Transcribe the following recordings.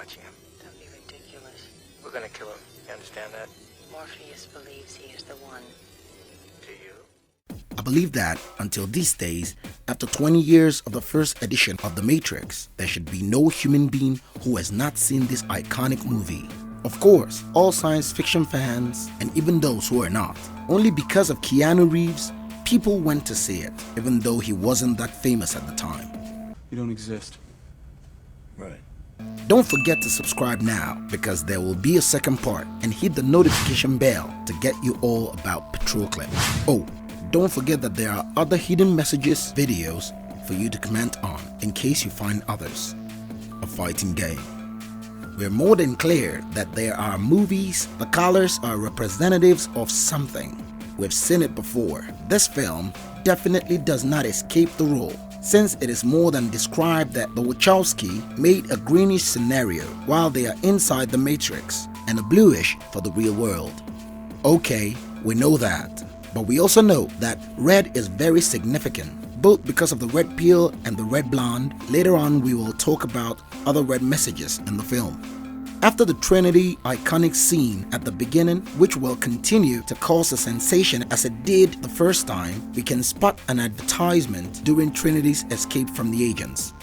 watching him. Don't be ridiculous. We're gonna kill him. You understand that? Morpheus believes he is the one. Do you? I believe that until these days, after 20 years of the first edition of The Matrix, there should be no human being who has not seen this iconic movie. Of course, all science fiction fans, and even those who are not. Only because of Keanu Reeves, people went to see it, even though he wasn't that famous at the time. You don't exist. Right. Don't forget to subscribe now, because there will be a second part, and hit the notification bell to get you all about Patrol Clips. Oh, don't forget that there are other hidden messages videos for you to comment on in case you find others. A fighting game. We're more than clear that there are movies, the colors are representatives of something. We've seen it before. This film definitely does not escape the rule, since it is more than described that the Wachowski made a greenish scenario while they are inside the Matrix, and a bluish for the real world. Okay, we know that, but we also know that red is very significant, both because of the red pill and the red blonde. Later on we will talk about other red messages in the film. After the Trinity iconic scene at the beginning, which will continue to cause a sensation as it did the first time, we can spot an advertisement during Trinity's escape from the agents.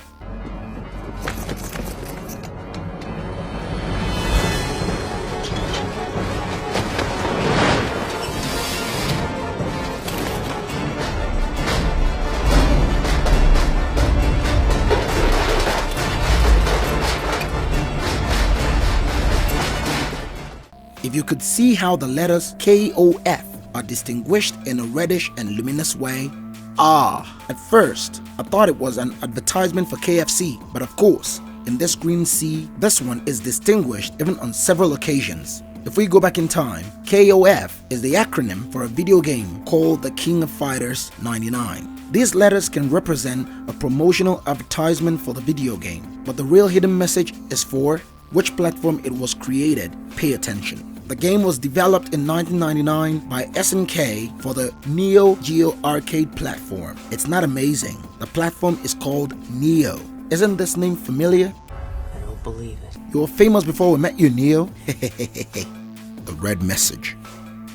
If you could see how the letters KOF are distinguished in a reddish and luminous way. At first, I thought it was an advertisement for KFC, but of course, in this green sea, this one is distinguished even on several occasions. If we go back in time, KOF is the acronym for a video game called The King of Fighters 99. These letters can represent a promotional advertisement for the video game, but the real hidden message is for which platform it was created. Pay attention. The game was developed in 1999 by SNK for the Neo Geo arcade platform. It's not amazing. The platform is called Neo. Isn't this name familiar? I don't believe it. You were famous before we met you, Neo. The red message.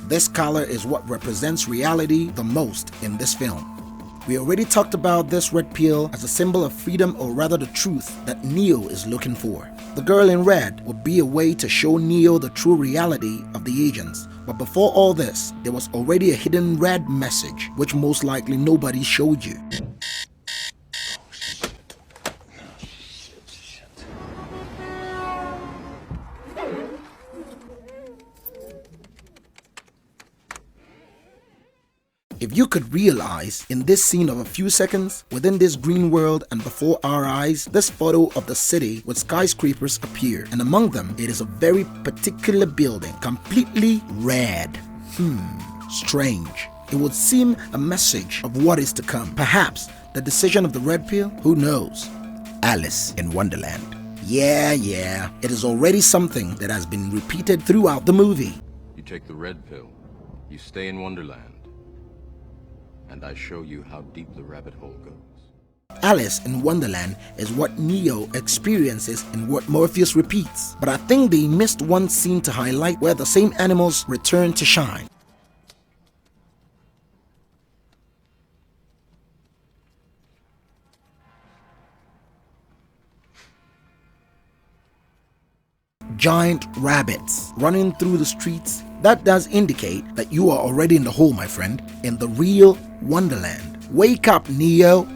This color is what represents reality the most in this film. We already talked about this red pill as a symbol of freedom, or rather the truth that Neo is looking for. The girl in red would be a way to show Neo the true reality of the agents. But before all this, there was already a hidden red message, which most likely nobody showed you. If you could realize in this scene of a few seconds, within this green world and before our eyes, this photo of the city with skyscrapers appear, and among them it is a very particular building, completely red. Strange. It would seem a message of what is to come. Perhaps the decision of the red pill? Who knows? Alice in Wonderland. Yeah, it is already something that has been repeated throughout the movie. You take the red pill, you stay in Wonderland, and I show you how deep the rabbit hole goes. Alice in Wonderland is what Neo experiences and what Morpheus repeats. But I think they missed one scene to highlight where the same animals return to shine. Giant rabbits running through the streets. That does indicate that you are already in the hole, my friend, in the real Wonderland. Wake up, Neo.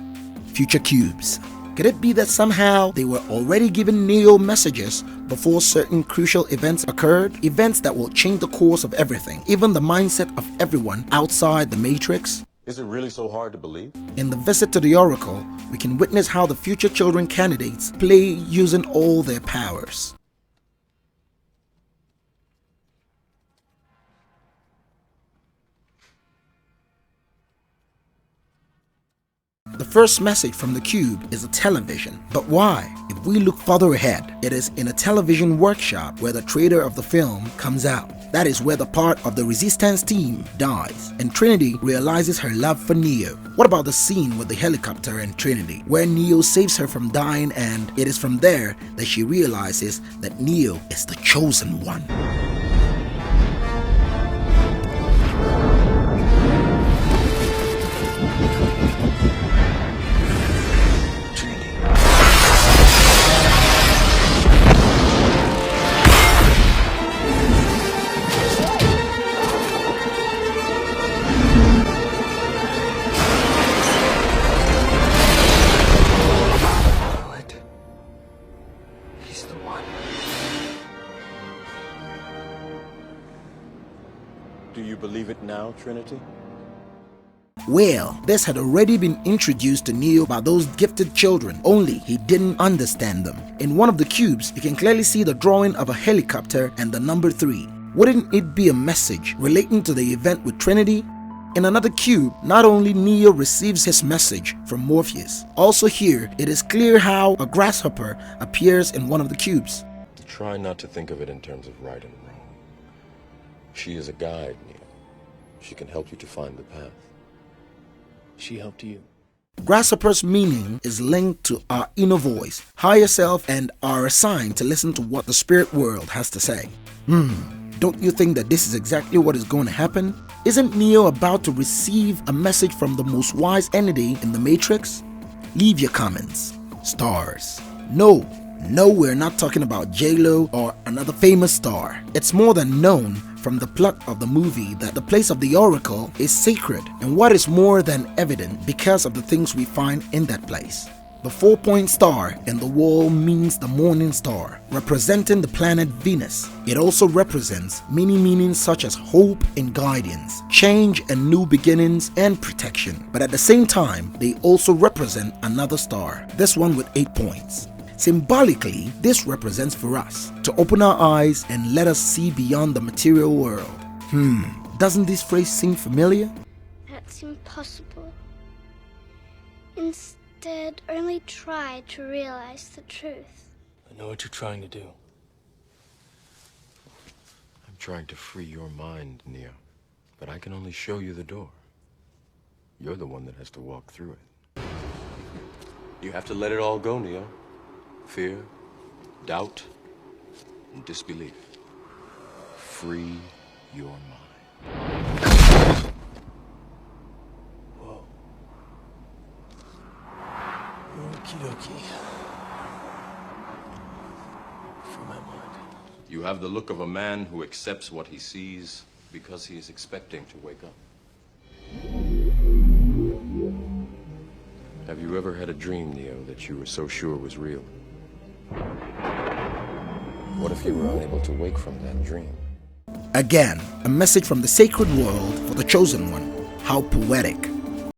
Future cubes. Could it be that somehow they were already giving Neo messages before certain crucial events occurred? Events that will change the course of everything, even the mindset of everyone outside the Matrix? Is it really so hard to believe? In the visit to the Oracle, we can witness how the future children candidates play using all their powers. The first message from the cube is a television. But why? If we look further ahead, it is in a television workshop where the trailer of the film comes out. That is where the part of the resistance team dies, and Trinity realizes her love for Neo. What about the scene with the helicopter and Trinity, where Neo saves her from dying, and it is from there that she realizes that Neo is the chosen one. Do you believe it now, Trinity? Well, this had already been introduced to Neo by those gifted children, only he didn't understand them. In one of the cubes, you can clearly see the drawing of a helicopter and the number 3. Wouldn't it be a message relating to the event with Trinity? In another cube, not only Neo receives his message from Morpheus, also here it is clear how a grasshopper appears in one of the cubes. Try not to think of it in terms of right and wrong. She is a guide, Neo. She can help you to find the path. She helped you. Grasshopper's meaning is linked to our inner voice, higher self, and are assigned to listen to what the spirit world has to say. Don't you think that this is exactly what is going to happen? Isn't Neo about to receive a message from the most wise entity in the Matrix? Leave your comments. Stars. No, we're not talking about J-Lo or another famous star. It's more than known from the plot of the movie that the place of the Oracle is sacred, and what is more than evident because of the things we find in that place. The 4-point star in the wall means the morning star, representing the planet Venus. It also represents many meanings such as hope and guidance, change and new beginnings, and protection. But at the same time, they also represent another star, this one with 8 points. Symbolically, this represents for us to open our eyes and let us see beyond the material world. Doesn't this phrase seem familiar? That's impossible. Instead, only try to realize the truth. I know what you're trying to do. I'm trying to free your mind, Neo. But I can only show you the door. You're the one that has to walk through it. You have to let it all go, Neo. Fear, doubt, and disbelief. Free your mind. Whoa. Okie dokie. Free my mind. You have the look of a man who accepts what he sees because he is expecting to wake up. Have you ever had a dream, Neo, that you were so sure was real? What if you were unable to wake from that dream? Again, a message from the sacred world for the chosen one. How poetic.